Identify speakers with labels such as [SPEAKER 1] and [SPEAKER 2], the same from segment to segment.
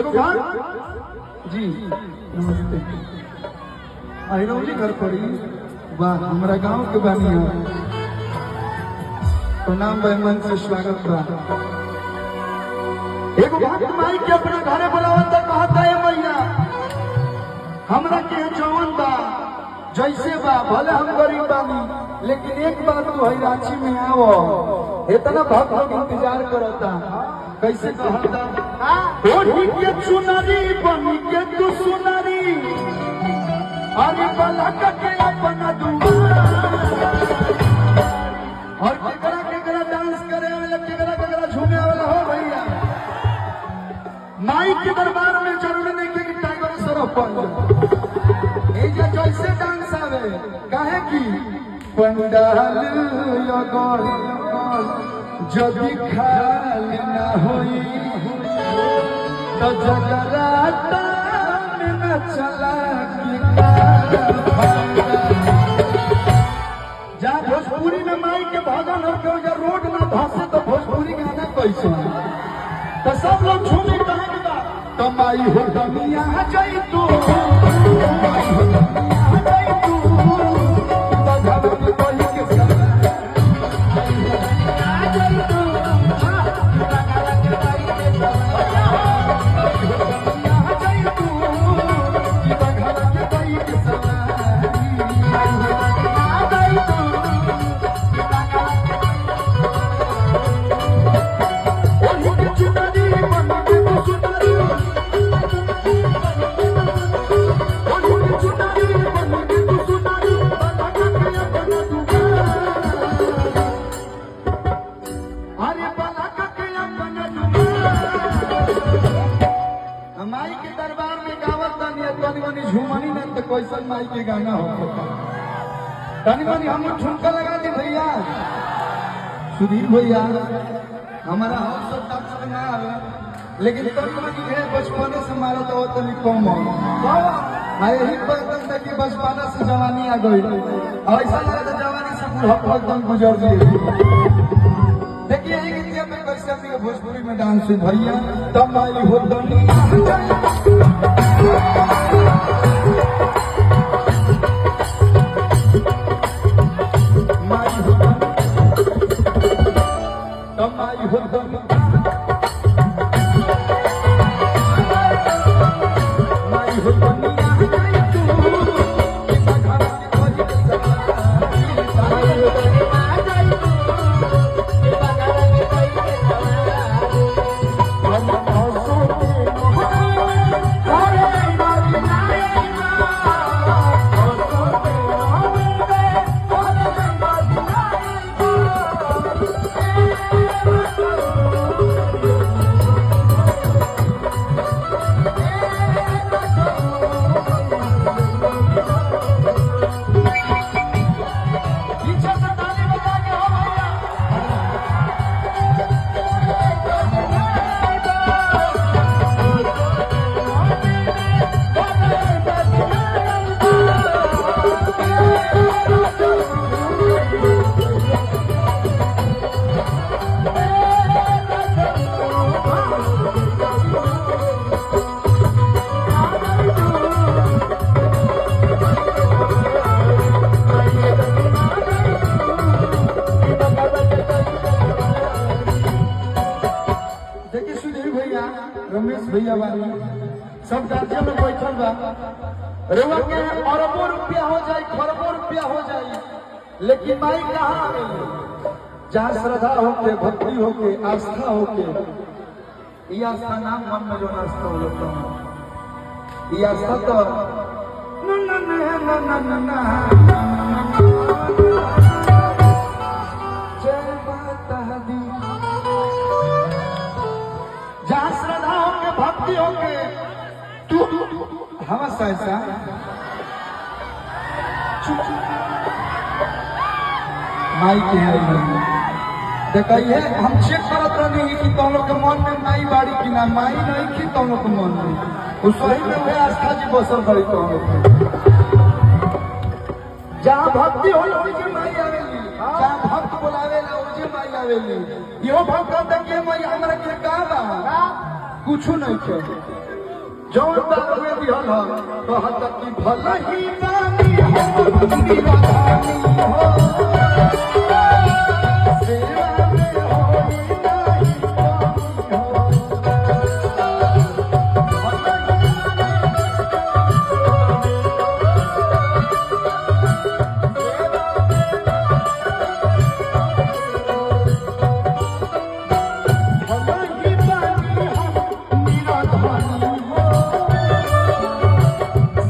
[SPEAKER 1] एगो बात जी नमस्ते। अहिरौली घर पड़ी वाह हमारा गांव के बानिया प्रणाम मन से स्वागत बा। एगो बात माई के अपना घरे बुलावत कहता है मैया हमरा के जवन बा जैसे बा भले हम गरीब बानी लेकिन एक बार तू है रांची में आवो इतना भक्त लोग इंतजार करता कैसे कहता ओढ़ी के चुनरी बनी के तू सुनरी अरे पलक के अपना दुआ और केकरा डांस करे वाला केकरा झूमे वाला हो भैया माई के दरबार में जरूरी नहीं कि टाइगर सरफ बन जाए जैसे डांस आवे काहे की पंडाल लगल जदि खाली ना होई तो जगराता में न चला जा भोजपुरी में माई के भजन हो के या रोड ना धसे तो भोजपुरी गाना कैसे तो सब लोग झूमी कहेंगे तो माई हो दुनिया जाई तू माई हो दुनिया जाई तू झूमनी ने तो कैसन माई के गाना हो तनी मनी हम ठुमका लगा दी भैया सुधीर भैया हमारा हम सब डांस ना आवे लेकिन तनी मनी है बचपने से मारा तो तनी कम हो हाय ही पता कि बचपना से जवानी आ गई ऐसा लगा तो जवानी से बुढ़ापा एकदम गुजर गई। देखिए ये गीत में कैसे अपनी भोजपुरी में डांस हुई भैया तब माई हो दुनिया रमेश भैया वाली सब राज्य में बैठल बा रेवा के अरबों रुपया हो जाए खरबों रुपया हो जाए लेकिन माई कहाँ आ गई जहाँ श्रद्धा होके भक्ति होके आस्था होके ये आस्था नाम मन में जो आस्था हो जाता है ये आस्था तो जय माता दी जहाँ श्रद्धा होके भक्ति होके तू हवा ऐसा माई के देखिए हम चेक करत रही कि तुम लोग के मन में माई बाड़ी की ना माई नहीं की तुम लोग के मन में उस सही में वे आस्था जी बसल करी तुम लोग जहाँ भक्ति हो माई आवेली जहाँ भक्त बोलावे ना उजे माई आवेली यो भक्त कहता कि माई हमरा के का बा कुछ नहीं जौन दारू में दिहल हो कहत कि भल ही बानी हम निराधानी हो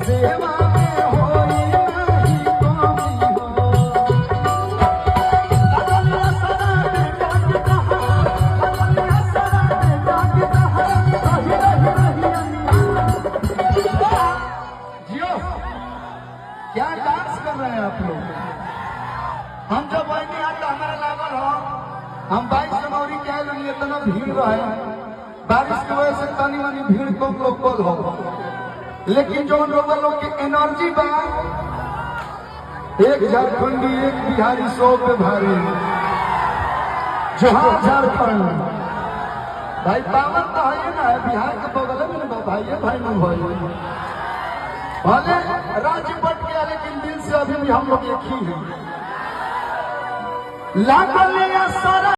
[SPEAKER 1] सेवा में होई नाही कमी हो क्या डांस कर रहे हैं आप लोग? हम जब वही आता हमारा लागल हो हम 22 जनवरी के आए इतना भीड़ रहे बारिश की वजह से तनी मनी भीड़ कम लोकल हो लेकिन जो लोग की एनर्जी बा एक झारखंडी एक बिहारी 100 पे भारी जहां झारखंड भाई पावन तो है ना बिहार के बगल में ना भाई भाई मन भाई भले राज्य बट गया लेकिन दिल से अभी भी हम लोग एक ही हैं। लागल सारा